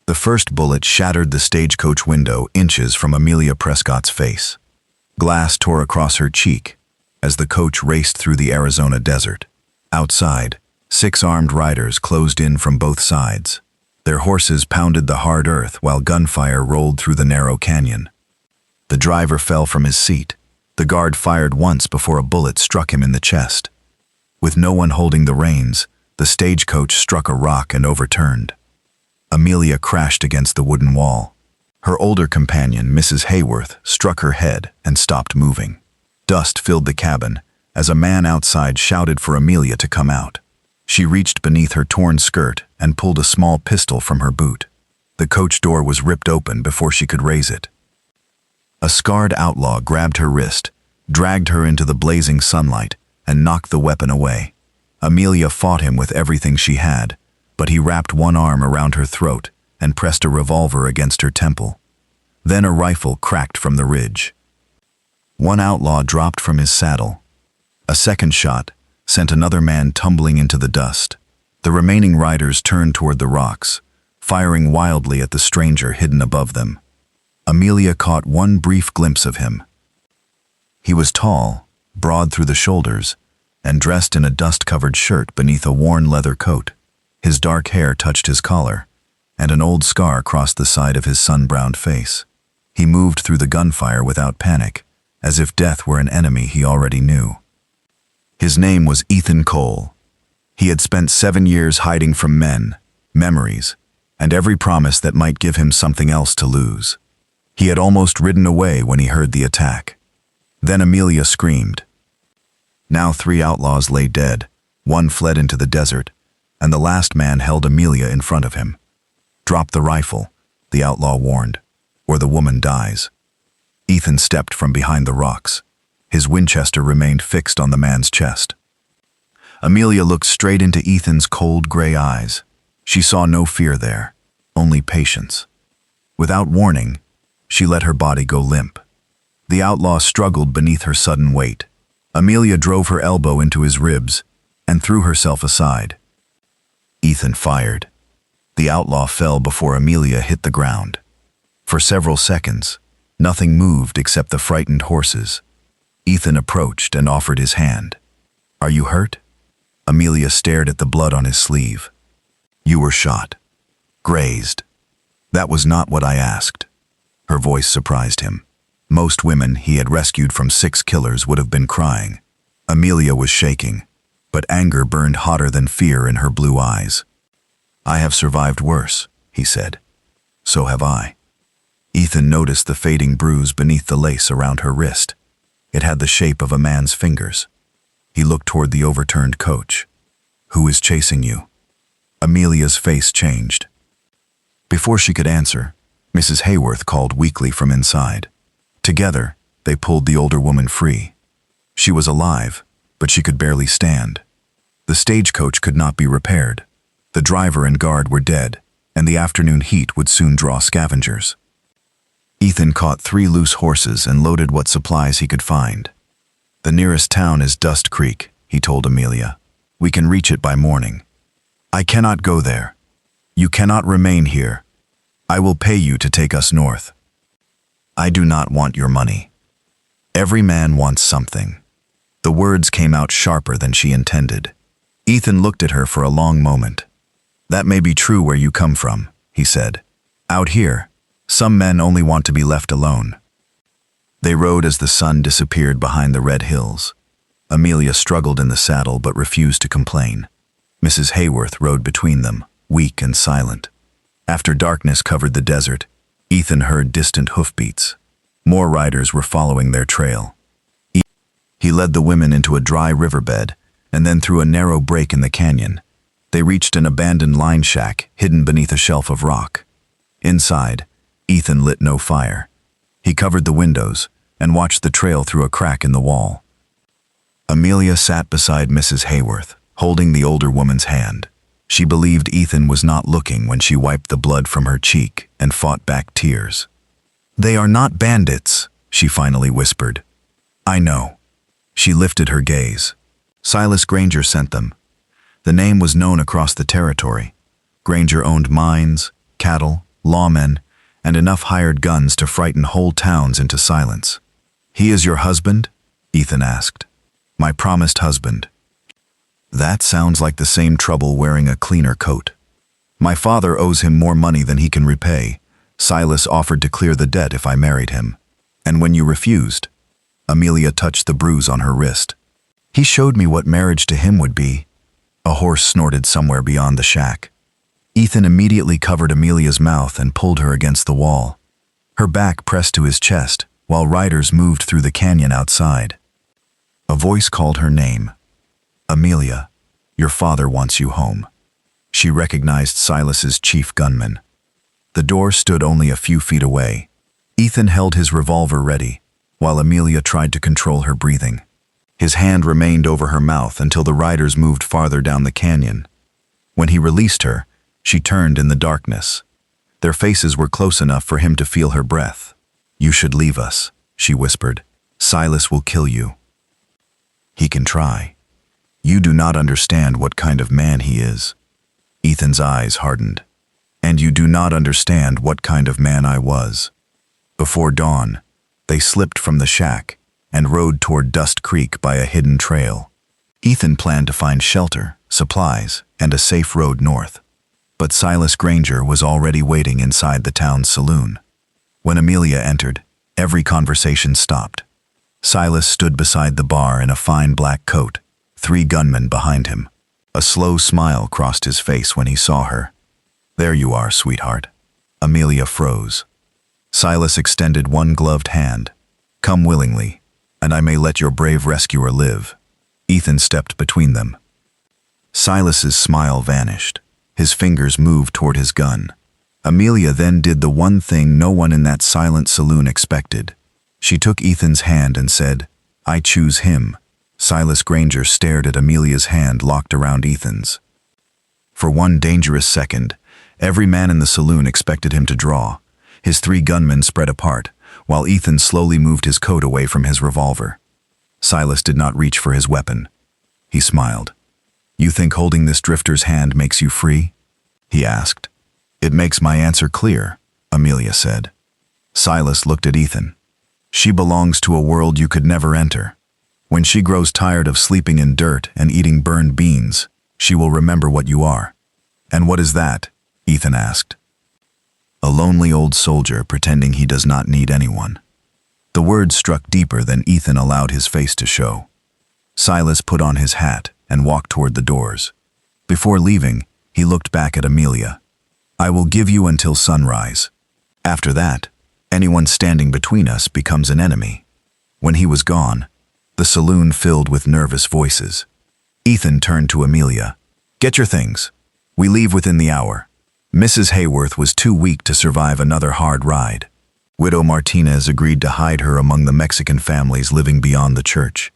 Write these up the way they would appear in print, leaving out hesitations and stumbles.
The first bullet shattered the stagecoach window inches from Amelia Prescott's face. Glass tore across her cheek as the coach raced through the Arizona desert. Outside, 6 armed riders closed in from both sides. Their horses pounded the hard earth while gunfire rolled through the narrow canyon. The driver fell from his seat. The guard fired once before a bullet struck him in the chest. With no one holding the reins, the stagecoach struck a rock and overturned. Amelia crashed against the wooden wall. Her older companion, Mrs. Hayworth, struck her head and stopped moving. Dust filled the cabin as a man outside shouted for Amelia to come out. She reached beneath her torn skirt and pulled a small pistol from her boot. The coach door was ripped open before she could raise it. A scarred outlaw grabbed her wrist, dragged her into the blazing sunlight, and knocked the weapon away. Amelia fought him with everything she had, but he wrapped one arm around her throat and pressed a revolver against her temple. Then a rifle cracked from the ridge. One outlaw dropped from his saddle. A second shot sent another man tumbling into the dust. The remaining riders turned toward the rocks, firing wildly at the stranger hidden above them. Amelia caught one brief glimpse of him. He was tall, broad through the shoulders, and dressed in a dust-covered shirt beneath a worn leather coat. His dark hair touched his collar, and an old scar crossed the side of his sun-browned face. He moved through the gunfire without panic, as if death were an enemy he already knew. His name was Ethan Cole. He had spent 7 years hiding from men, memories, and every promise that might give him something else to lose. He had almost ridden away when he heard the attack. Then Amelia screamed. Now 3 outlaws lay dead. One fled into the desert, and the last man held Amelia in front of him. "Drop the rifle," the outlaw warned, "or the woman dies." Ethan stepped from behind the rocks. His Winchester remained fixed on the man's chest. Amelia looked straight into Ethan's cold gray eyes. She saw no fear there, only patience. Without warning, she let her body go limp. The outlaw struggled beneath her sudden weight. Amelia drove her elbow into his ribs and threw herself aside. Ethan fired. The outlaw fell before Amelia hit the ground. For several seconds, nothing moved except the frightened horses. Ethan approached and offered his hand. "Are you hurt?" Amelia stared at the blood on his sleeve. "You were shot. Grazed." "That was not what I asked." Her voice surprised him. Most women he had rescued from 6 killers would have been crying. Amelia was shaking, but anger burned hotter than fear in her blue eyes. "I have survived worse," he said. "So have I." Ethan noticed the fading bruise beneath the lace around her wrist. It had the shape of a man's fingers. He looked toward the overturned coach. "Who is chasing you?" Amelia's face changed. Before she could answer, Mrs. Hayworth called weakly from inside. Together, they pulled the older woman free. She was alive, but she could barely stand. The stagecoach could not be repaired. The driver and guard were dead, and the afternoon heat would soon draw scavengers. Ethan caught 3 loose horses and loaded what supplies he could find. "The nearest town is Dust Creek," he told Amelia. "We can reach it by morning." "I cannot go there. You cannot remain here. I will pay you to take us north." "I do not want your money." "Every man wants something." The words came out sharper than she intended. Ethan looked at her for a long moment. "That may be true where you come from," he said. "Out here, some men only want to be left alone." They rode as the sun disappeared behind the red hills. Amelia struggled in the saddle but refused to complain. Mrs. Hayworth rode between them, weak and silent. After darkness covered the desert, Ethan heard distant hoofbeats. More riders were following their trail. He led the women into a dry riverbed and then through a narrow break in the canyon. They reached an abandoned line shack hidden beneath a shelf of rock. Inside, Ethan lit no fire. He covered the windows and watched the trail through a crack in the wall. Amelia sat beside Mrs. Hayworth, holding the older woman's hand. She believed Ethan was not looking when she wiped the blood from her cheek and fought back tears. "They are not bandits," she finally whispered. "I know." She lifted her gaze. Silas Granger sent them. The name was known across the territory. Granger owned mines, cattle, lawmen, and enough hired guns to frighten whole towns into silence. "He is your husband?" Ethan asked. "My promised husband." "That sounds like the same trouble wearing a cleaner coat." "My father owes him more money than he can repay. Silas offered to clear the debt if I married him. And when you refused?" Amelia touched the bruise on her wrist. "He showed me what marriage to him would be." A horse snorted somewhere beyond the shack. Ethan immediately covered Amelia's mouth and pulled her against the wall. Her back pressed to his chest, while riders moved through the canyon outside. A voice called her name. "Amelia, your father wants you home." She recognized Silas's chief gunman. The door stood only a few feet away. Ethan held his revolver ready, while Amelia tried to control her breathing. His hand remained over her mouth until the riders moved farther down the canyon. When he released her, she turned in the darkness. Their faces were close enough for him to feel her breath. "You should leave us," she whispered. "Silas will kill you." "He can try. You do not understand what kind of man he is." Ethan's eyes hardened. "And you do not understand what kind of man I was." Before dawn, they slipped from the shack and rode toward Dust Creek by a hidden trail. Ethan planned to find shelter, supplies, and a safe road north. But Silas Granger was already waiting inside the town's saloon. When Amelia entered, every conversation stopped. Silas stood beside the bar in a fine black coat, 3 gunmen behind him. A slow smile crossed his face when he saw her. "There you are, sweetheart." Amelia froze. Silas extended one gloved hand. "Come willingly, and I may let your brave rescuer live." Ethan stepped between them. Silas's smile vanished. His fingers moved toward his gun. Amelia then did the one thing no one in that silent saloon expected. She took Ethan's hand and said, "I choose him." Silas Granger stared at Amelia's hand locked around Ethan's. For one dangerous second, every man in the saloon expected him to draw. His 3 gunmen spread apart, while Ethan slowly moved his coat away from his revolver. Silas did not reach for his weapon. He smiled. "You think holding this drifter's hand makes you free?" he asked. "It makes my answer clear," Amelia said. Silas looked at Ethan. "She belongs to a world you could never enter. When she grows tired of sleeping in dirt and eating burned beans, she will remember what you are." "And what is that?" Ethan asked. "A lonely old soldier pretending he does not need anyone." The words struck deeper than Ethan allowed his face to show. Silas put on his hat and walked toward the doors. Before leaving, he looked back at Amelia. "I will give you until sunrise. After that, anyone standing between us becomes an enemy." When he was gone, the saloon filled with nervous voices. Ethan turned to Amelia. "Get your things. We leave within the hour." Mrs. Hayworth was too weak to survive another hard ride. Widow Martinez agreed to hide her among the Mexican families living beyond the church.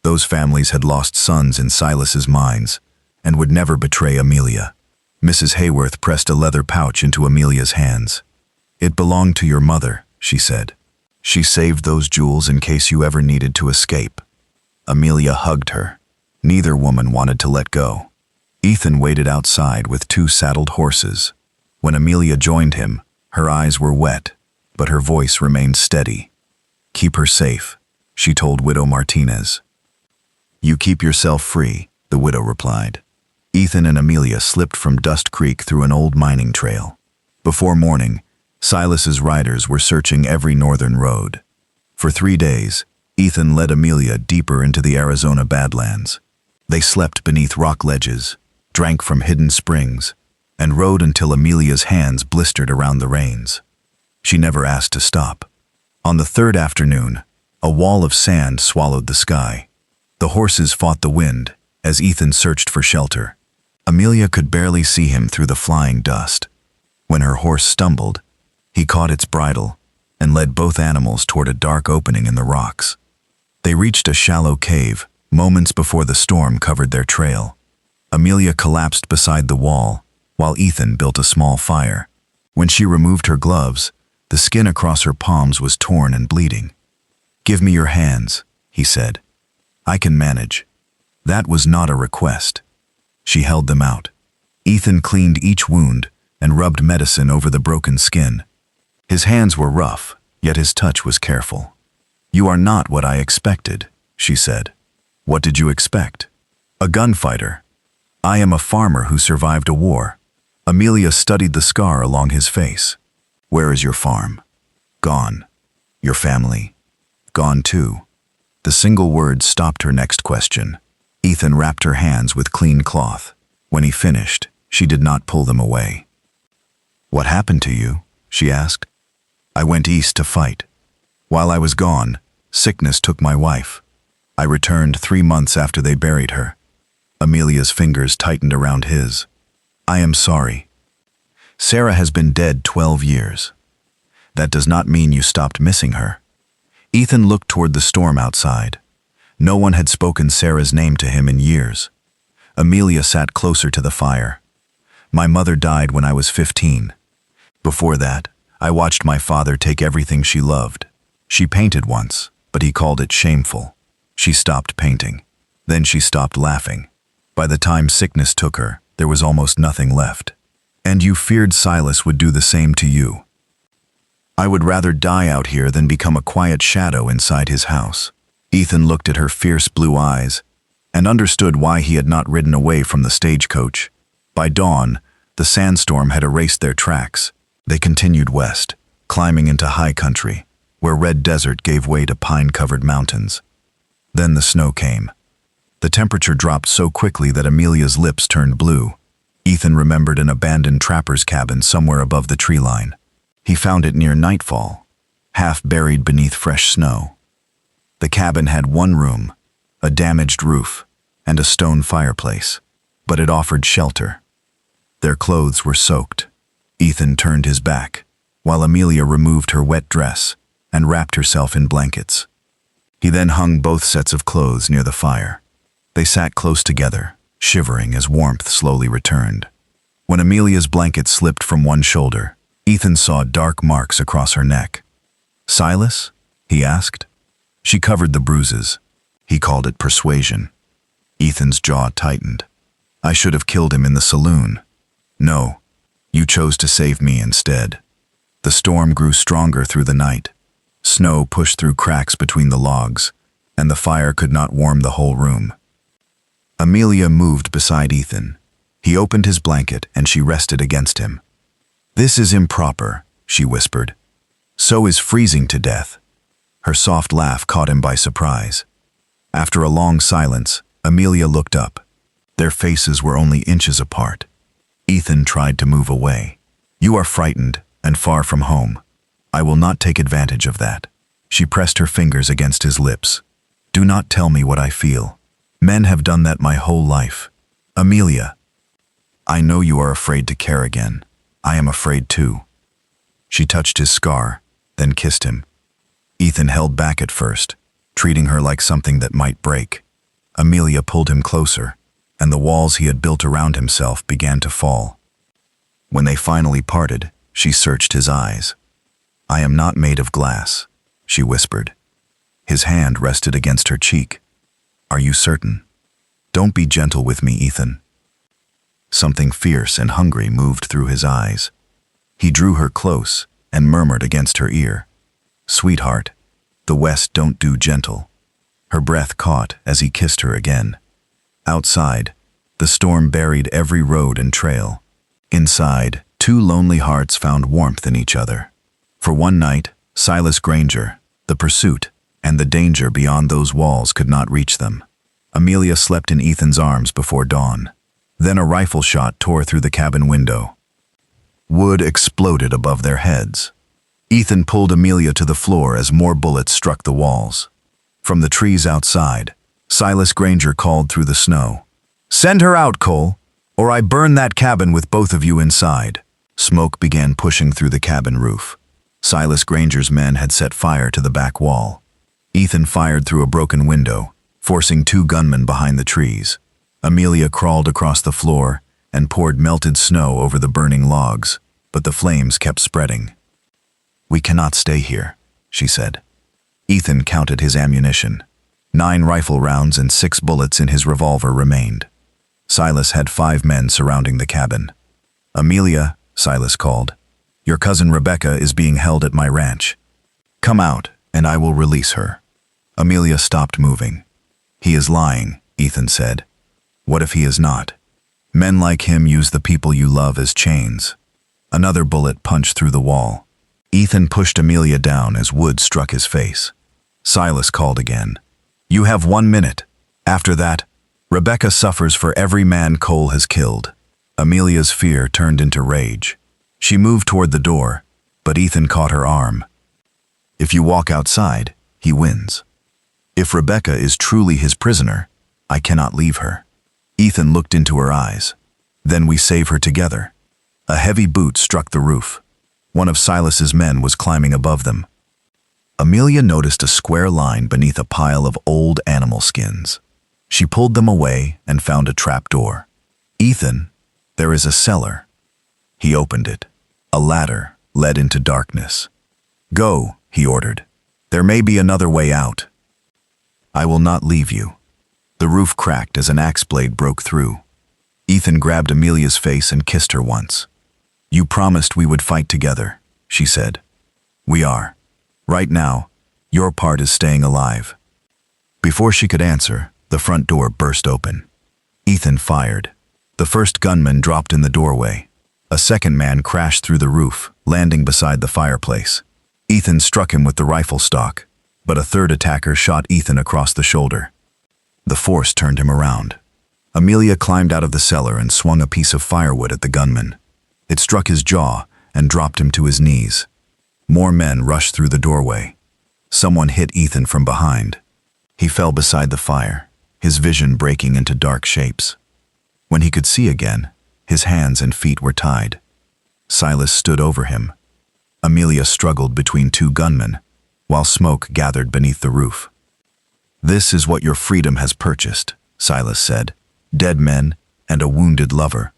Those families had lost sons in Silas's mines and would never betray Amelia. Mrs. Hayworth pressed a leather pouch into Amelia's hands. "It belonged to your mother," she said. "She saved those jewels in case you ever needed to escape." Amelia hugged her. Neither woman wanted to let go. Ethan waited outside with 2 saddled horses. When Amelia joined him, her eyes were wet, but her voice remained steady. "Keep her safe," she told Widow Martinez. "You keep yourself free," the widow replied. Ethan and Amelia slipped from Dust Creek through an old mining trail. Before morning, Silas's riders were searching every northern road. For 3 days, Ethan led Amelia deeper into the Arizona Badlands. They slept beneath rock ledges, drank from hidden springs, and rode until Amelia's hands blistered around the reins. She never asked to stop. On the 3rd afternoon, a wall of sand swallowed the sky. The horses fought the wind as Ethan searched for shelter. Amelia could barely see him through the flying dust. When her horse stumbled, he caught its bridle and led both animals toward a dark opening in the rocks. They reached a shallow cave moments before the storm covered their trail. Amelia collapsed beside the wall, while Ethan built a small fire. When she removed her gloves, the skin across her palms was torn and bleeding. "Give me your hands," he said. "I can manage." That was not a request. She held them out. Ethan cleaned each wound, and rubbed medicine over the broken skin. His hands were rough, yet his touch was careful. "You are not what I expected," she said. "What did you expect?" "A gunfighter. I am a farmer who survived a war." Amelia studied the scar along his face. "Where is your farm?" "Gone." "Your family?" "Gone too." The single word stopped her next question. Ethan wrapped her hands with clean cloth. When he finished, she did not pull them away. "What happened to you?" she asked. "I went east to fight. While I was gone, sickness took my wife. I returned 3 months after they buried her." Amelia's fingers tightened around his. "I am sorry. Sarah has been dead 12 years. That does not mean you stopped missing her." Ethan looked toward the storm outside. No one had spoken Sarah's name to him in years. Amelia sat closer to the fire. "My mother died when I was 15. Before that, I watched my father take everything she loved. She painted once, but he called it shameful. She stopped painting. Then she stopped laughing. By the time sickness took her, there was almost nothing left. And you feared Silas would do the same to you. I would rather die out here than become a quiet shadow inside his house." Ethan looked at her fierce blue eyes and understood why he had not ridden away from the stagecoach. By dawn, the sandstorm had erased their tracks. They continued west, climbing into high country, where red desert gave way to pine-covered mountains. Then the snow came. The temperature dropped so quickly that Amelia's lips turned blue. Ethan remembered an abandoned trapper's cabin somewhere above the tree line. He found it near nightfall, half buried beneath fresh snow. The cabin had one room, a damaged roof, and a stone fireplace, but it offered shelter. Their clothes were soaked. Ethan turned his back, while Amelia removed her wet dress and wrapped herself in blankets. He then hung both sets of clothes near the fire. They sat close together, shivering as warmth slowly returned. When Amelia's blanket slipped from one shoulder, Ethan saw dark marks across her neck. "Silas?" he asked. She covered the bruises. He called it persuasion. Ethan's jaw tightened. "I should have killed him in the saloon." "No, you chose to save me instead." The storm grew stronger through the night. Snow pushed through cracks between the logs, and the fire could not warm the whole room. Amelia moved beside Ethan. He opened his blanket and she rested against him. "This is improper," she whispered. "So is freezing to death." Her soft laugh caught him by surprise. After a long silence, Amelia looked up. Their faces were only inches apart. Ethan tried to move away. "You are frightened and far from home. I will not take advantage of that." She pressed her fingers against his lips. "Do not tell me what I feel. Men have done that my whole life. Amelia, I know you are afraid to care again. I am afraid too." She touched his scar, then kissed him. Ethan held back at first, treating her like something that might break. Amelia pulled him closer, and the walls he had built around himself began to fall. When they finally parted, she searched his eyes. "I am not made of glass," she whispered. His hand rested against her cheek. "Are you certain? Don't be gentle with me, Ethan." Something fierce and hungry moved through his eyes. He drew her close and murmured against her ear, "Sweetheart, the West don't do gentle." Her breath caught as he kissed her again. Outside, the storm buried every road and trail. Inside, two lonely hearts found warmth in each other. For one night, Silas Granger, the pursuit, and the danger beyond those walls could not reach them. Amelia slept in Ethan's arms before dawn. Then a rifle shot tore through the cabin window. Wood exploded above their heads. Ethan pulled Amelia to the floor as more bullets struck the walls. From the trees outside, Silas Granger called through the snow, "Send her out, Cole, or I burn that cabin with both of you inside." Smoke began pushing through the cabin roof. Silas Granger's men had set fire to the back wall. Ethan fired through a broken window, forcing 2 gunmen behind the trees. Amelia crawled across the floor and poured melted snow over the burning logs, but the flames kept spreading. "We cannot stay here," she said. Ethan counted his ammunition. 9 rifle rounds and 6 bullets in his revolver remained. Silas had 5 men surrounding the cabin. "Amelia, Silas called. "Your cousin Rebecca is being held at my ranch. Come out, and I will release her." Amelia stopped moving. "He is lying," Ethan said. "What if he is not? Men like him use the people you love as chains." Another bullet punched through the wall. Ethan pushed Amelia down as wood struck his face. Silas called again. "You have 1 minute. After that, Rebecca suffers for every man Cole has killed." Amelia's fear turned into rage. She moved toward the door, but Ethan caught her arm. "If you walk outside, he wins. If Rebecca is truly his prisoner, I cannot leave her." Ethan looked into her eyes. "Then we save her together." A heavy boot struck the roof. One of Silas's men was climbing above them. Amelia noticed a square line beneath a pile of old animal skins. She pulled them away and found a trap door. "Ethan, there is a cellar." He opened it. A ladder led into darkness. "Go," he ordered. "There may be another way out." "I will not leave you." The roof cracked as an axe blade broke through. Ethan grabbed Amelia's face and kissed her once. "You promised we would fight together," she said. "We are. Right now, your part is staying alive." Before she could answer, the front door burst open. Ethan fired. The first gunman dropped in the doorway. A second man crashed through the roof, landing beside the fireplace. Ethan struck him with the rifle stock, but a third attacker shot Ethan across the shoulder. The force turned him around. Amelia climbed out of the cellar and swung a piece of firewood at the gunman. It struck his jaw and dropped him to his knees. More men rushed through the doorway. Someone hit Ethan from behind. He fell beside the fire, his vision breaking into dark shapes. When he could see again, his hands and feet were tied. Silas stood over him. Amelia struggled between two gunmen, while smoke gathered beneath the roof. "This is what your freedom has purchased," Silas said. "Dead men and a wounded lover."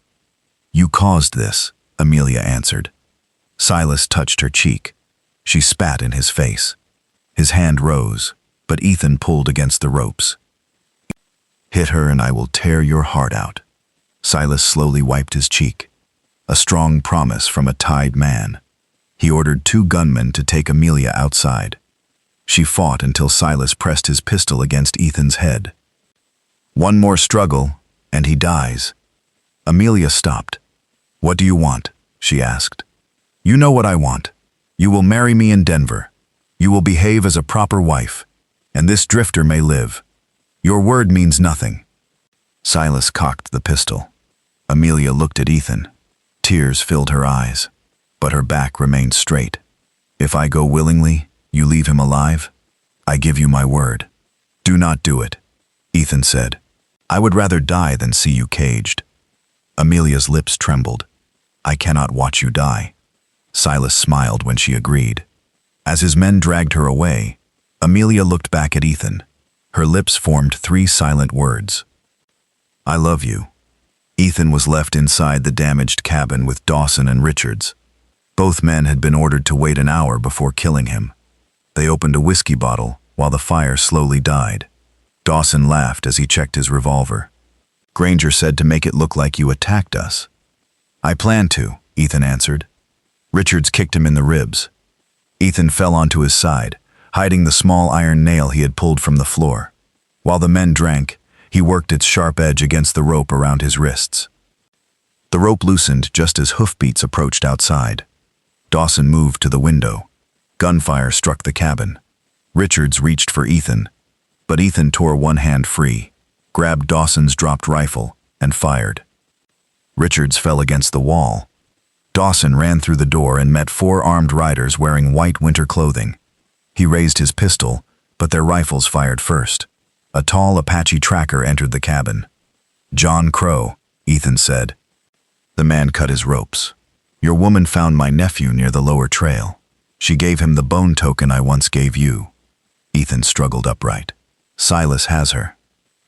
"You caused this," Amelia answered. Silas touched her cheek. She spat in his face. His hand rose, but Ethan pulled against the ropes. "Hit her and I will tear your heart out." Silas slowly wiped his cheek. A strong promise from a tied man. He ordered two gunmen to take Amelia outside. She fought until Silas pressed his pistol against Ethan's head. "One more struggle, and he dies." Amelia stopped. "What do you want?" she asked. "You know what I want. You will marry me in Denver. You will behave as a proper wife, and this drifter may live. Your word means nothing." Silas cocked the pistol. Amelia looked at Ethan. Tears filled her eyes, but her back remained straight. "If I go willingly, you leave him alive? I give you my word." "Do not do it," Ethan said. "I would rather die than see you caged." Amelia's lips trembled. "I cannot watch you die." Silas smiled when she agreed. As his men dragged her away, Amelia looked back at Ethan. Her lips formed 3 silent words. "I love you." Ethan was left inside the damaged cabin with Dawson and Richards. Both men had been ordered to wait an hour before killing him. They opened a whiskey bottle while the fire slowly died. Dawson laughed as he checked his revolver. "Granger said to make it look like you attacked us." "I planned to," Ethan answered. Richards kicked him in the ribs. Ethan fell onto his side, hiding the small iron nail he had pulled from the floor. While the men drank, he worked its sharp edge against the rope around his wrists. The rope loosened just as hoofbeats approached outside. Dawson moved to the window. Gunfire struck the cabin. Richards reached for Ethan, but Ethan tore one hand free, grabbed Dawson's dropped rifle, and fired. Richards fell against the wall. Dawson ran through the door and met 4 armed riders wearing white winter clothing. He raised his pistol, but their rifles fired first. A tall Apache tracker entered the cabin. "John Crow," Ethan said. The man cut his ropes. "Your woman found my nephew near the lower trail. She gave him the bone token I once gave you." Ethan struggled upright. "Silas has her.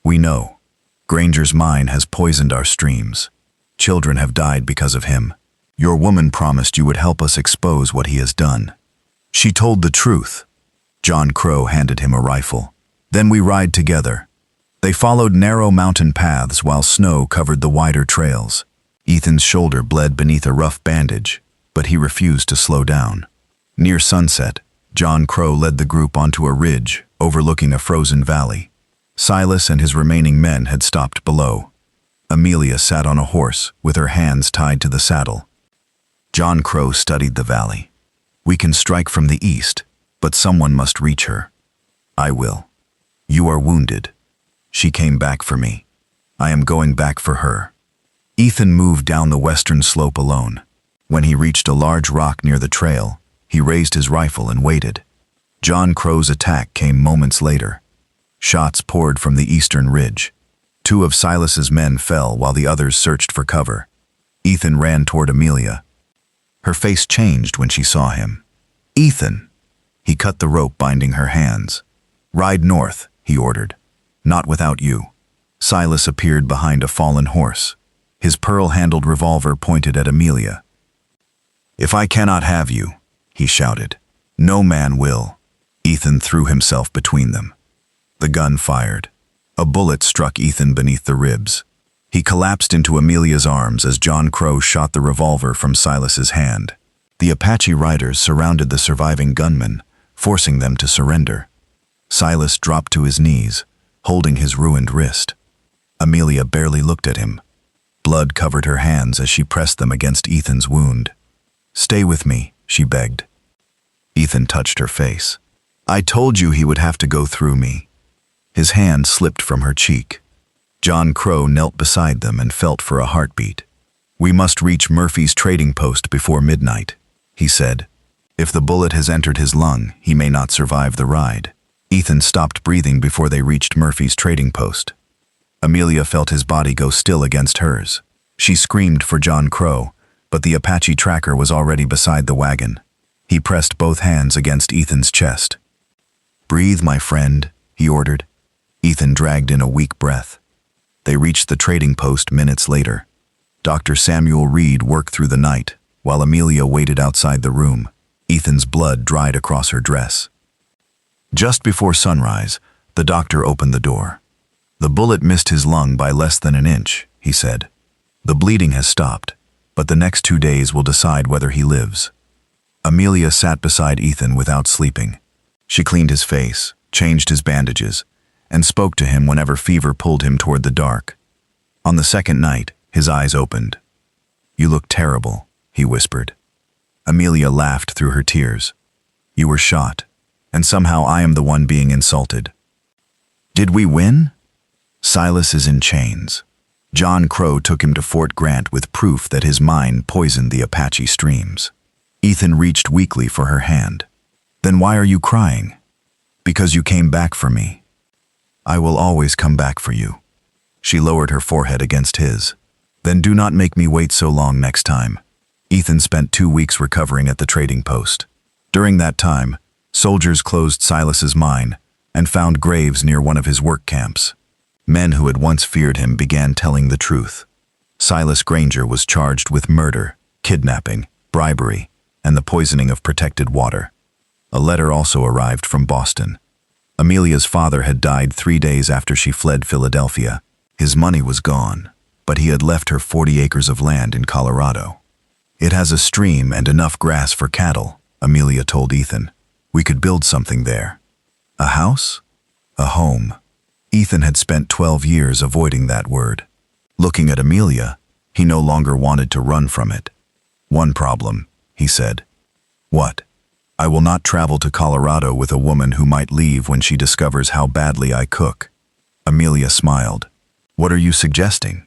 We know. Granger's mine has poisoned our streams. Children have died because of him. Your woman promised you would help us expose what he has done." She told the truth. John Crow handed him a rifle. "Then we ride together." They followed narrow mountain paths while snow covered the wider trails. Ethan's shoulder bled beneath a rough bandage, but he refused to slow down. Near sunset, John Crow led the group onto a ridge overlooking a frozen valley. Silas and his remaining men had stopped below. Amelia sat on a horse with her hands tied to the saddle. John Crow studied the valley. "We can strike from the east, but someone must reach her." "I will." "You are wounded." "She came back for me. I am going back for her." Ethan moved down the western slope alone. When he reached a large rock near the trail, he raised his rifle and waited. John Crow's attack came moments later. Shots poured from the eastern ridge. 2 of Silas's men fell while the others searched for cover. Ethan ran toward Amelia. Her face changed when she saw him. "Ethan!" He cut the rope binding her hands. "Ride north," he ordered. "Not without you." Silas appeared behind a fallen horse. His pearl-handled revolver pointed at Amelia. "If I cannot have you," he shouted, "no man will." Ethan threw himself between them. The gun fired. A bullet struck Ethan beneath the ribs. He collapsed into Amelia's arms as John Crow shot the revolver from Silas's hand. The Apache riders surrounded the surviving gunmen, forcing them to surrender. Silas dropped to his knees, holding his ruined wrist. Amelia barely looked at him. Blood covered her hands as she pressed them against Ethan's wound. "Stay with me," she begged. Ethan touched her face. "I told you he would have to go through me." His hand slipped from her cheek. John Crow knelt beside them and felt for a heartbeat. "We must reach Murphy's trading post before midnight," he said. "If the bullet has entered his lung, he may not survive the ride." Ethan stopped breathing before they reached Murphy's trading post. Amelia felt his body go still against hers. She screamed for John Crow, but the Apache tracker was already beside the wagon. He pressed both hands against Ethan's chest. "Breathe, my friend," he ordered. Ethan dragged in a weak breath. They reached the trading post minutes later. Dr. Samuel Reed worked through the night, while Amelia waited outside the room. Ethan's blood dried across her dress. Just before sunrise, the doctor opened the door. "The bullet missed his lung by less than an inch," he said. "The bleeding has stopped, but the next 2 days will decide whether he lives." Amelia sat beside Ethan without sleeping. She cleaned his face, changed his bandages, and spoke to him whenever fever pulled him toward the dark. On the second night, his eyes opened. "You look terrible," he whispered. Amelia laughed through her tears. "You were shot, and somehow I am the one being insulted." "Did we win?" "Silas is in chains. John Crow took him to Fort Grant with proof that his mine poisoned the Apache streams." Ethan reached weakly for her hand. "Then why are you crying?" "Because you came back for me." "I will always come back for you." She lowered her forehead against his. "Then do not make me wait so long next time." Ethan spent 2 weeks recovering at the trading post. During that time, soldiers closed Silas's mine and found graves near one of his work camps. Men who had once feared him began telling the truth. Silas Granger was charged with murder, kidnapping, bribery, and the poisoning of protected water. A letter also arrived from Boston. Amelia's father had died 3 days after she fled Philadelphia. His money was gone, but he had left her 40 acres of land in Colorado. "It has a stream and enough grass for cattle," Amelia told Ethan. "We could build something there." "A house?" "A home." Ethan had spent 12 years avoiding that word. Looking at Amelia, he no longer wanted to run from it. "One problem," he said. "What?" "I will not travel to Colorado with a woman who might leave when she discovers how badly I cook." Amelia smiled. "What are you suggesting?"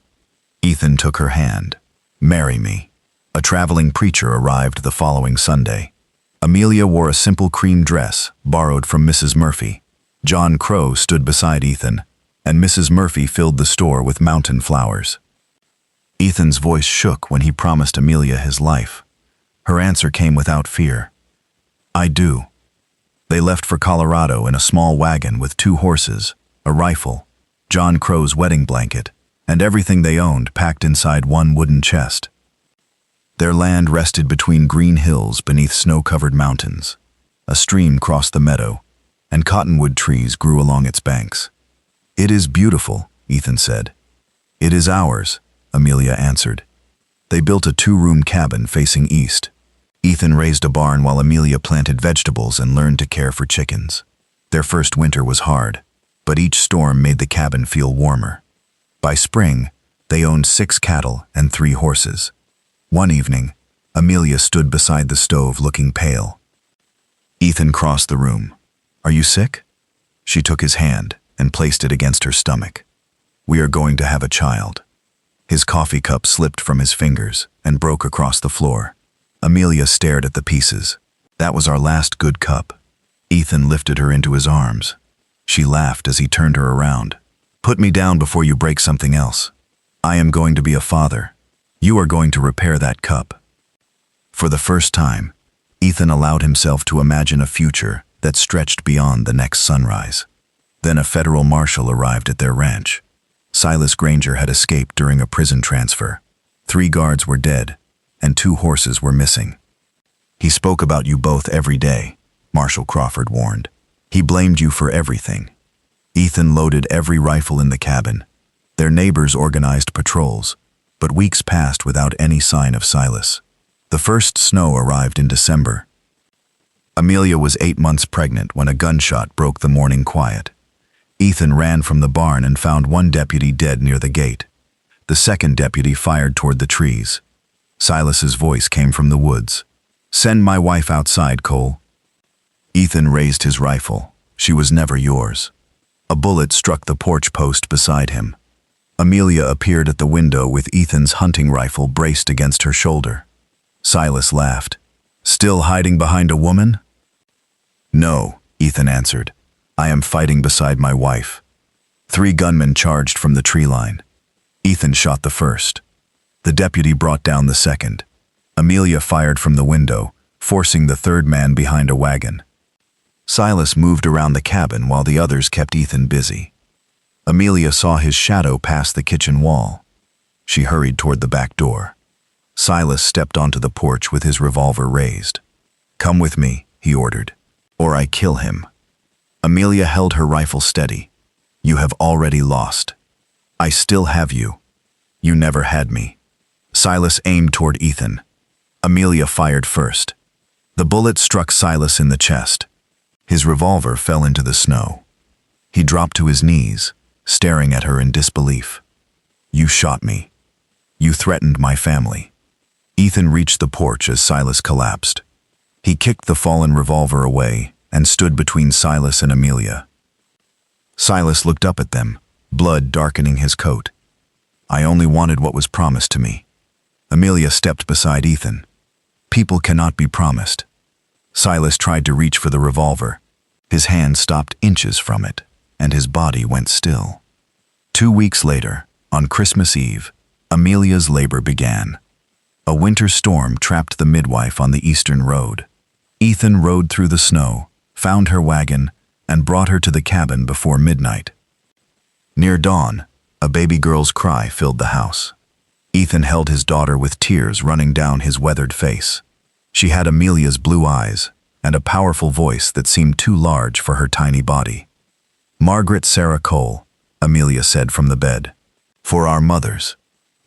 Ethan took her hand. "Marry me." A traveling preacher arrived the following Sunday. Amelia wore a simple cream dress, borrowed from Mrs. Murphy. John Crow stood beside Ethan, and Mrs. Murphy filled the store with mountain flowers. Ethan's voice shook when he promised Amelia his life. Her answer came without fear. "I do." They left for Colorado in a small wagon with 2 horses, a rifle, John Crow's wedding blanket, and everything they owned packed inside one wooden chest. Their land rested between green hills beneath snow-covered mountains. A stream crossed the meadow, and cottonwood trees grew along its banks. "It is beautiful," Ethan said. "It is ours," Amelia answered. They built a 2-room cabin facing east. Ethan raised a barn while Amelia planted vegetables and learned to care for chickens. Their first winter was hard, but each storm made the cabin feel warmer. By spring, they owned 6 cattle and 3 horses. One evening, Amelia stood beside the stove looking pale. Ethan crossed the room. "Are you sick?" She took his hand and placed it against her stomach. "We are going to have a child." His coffee cup slipped from his fingers and broke across the floor. Amelia stared at the pieces. "That was our last good cup." Ethan lifted her into his arms. She laughed as he turned her around. "Put me down before you break something else. I am going to be a father. You are going to repair that cup." For the first time, Ethan allowed himself to imagine a future that stretched beyond the next sunrise. Then a federal marshal arrived at their ranch. Silas Granger had escaped during a prison transfer. 3 guards were dead, and 2 horses were missing. "He spoke about you both every day," Marshal Crawford warned. "He blamed you for everything." Ethan loaded every rifle in the cabin. Their neighbors organized patrols, but weeks passed without any sign of Silas. The first snow arrived in December. Amelia was 8 months pregnant when a gunshot broke the morning quiet. Ethan ran from the barn and found one deputy dead near the gate. The second deputy fired toward the trees. Silas's voice came from the woods. "Send my wife outside, Cole." Ethan raised his rifle. "She was never yours." A bullet struck the porch post beside him. Amelia appeared at the window with Ethan's hunting rifle braced against her shoulder. Silas laughed. "Still hiding behind a woman?" "No," Ethan answered. "I am fighting beside my wife." 3 gunmen charged from the tree line. Ethan shot the first. The deputy brought down the second. Amelia fired from the window, forcing the 3rd man behind a wagon. Silas moved around the cabin while the others kept Ethan busy. Amelia saw his shadow pass the kitchen wall. She hurried toward the back door. Silas stepped onto the porch with his revolver raised. "Come with me," he ordered, "or I kill him." Amelia held her rifle steady. "You have already lost. I still have you. You never had me." Silas aimed toward Ethan. Amelia fired first. The bullet struck Silas in the chest. His revolver fell into the snow. He dropped to his knees, staring at her in disbelief. "You shot me. You threatened my family." Ethan reached the porch as Silas collapsed. He kicked the fallen revolver away and stood between Silas and Amelia. Silas looked up at them, blood darkening his coat. "I only wanted what was promised to me." Amelia stepped beside Ethan. "People cannot be promised." Silas tried to reach for the revolver. His hand stopped inches from it, and his body went still. 2 weeks later, on Christmas Eve, Amelia's labor began. A winter storm trapped the midwife on the eastern road. Ethan rode through the snow, found her wagon, and brought her to the cabin before midnight. Near dawn, a baby girl's cry filled the house. Ethan held his daughter with tears running down his weathered face. She had Amelia's blue eyes and a powerful voice that seemed too large for her tiny body. "Margaret Sarah Cole," Amelia said from the bed. "For our mothers."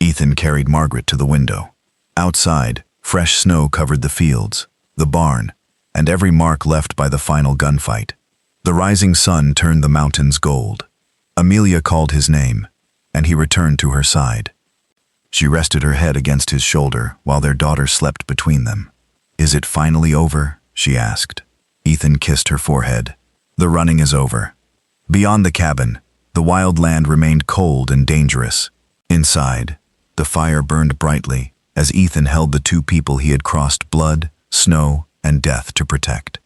Ethan carried Margaret to the window. Outside, fresh snow covered the fields, the barn, and every mark left by the final gunfight. The rising sun turned the mountains gold. Amelia called his name, and he returned to her side. She rested her head against his shoulder while their daughter slept between them. "Is it finally over?" she asked. Ethan kissed her forehead. "The running is over." Beyond the cabin, the wild land remained cold and dangerous. Inside, the fire burned brightly as Ethan held the 2 people he had crossed blood, snow, and death to protect.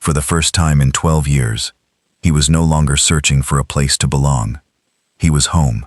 For the first time in 12 years, he was no longer searching for a place to belong. He was home.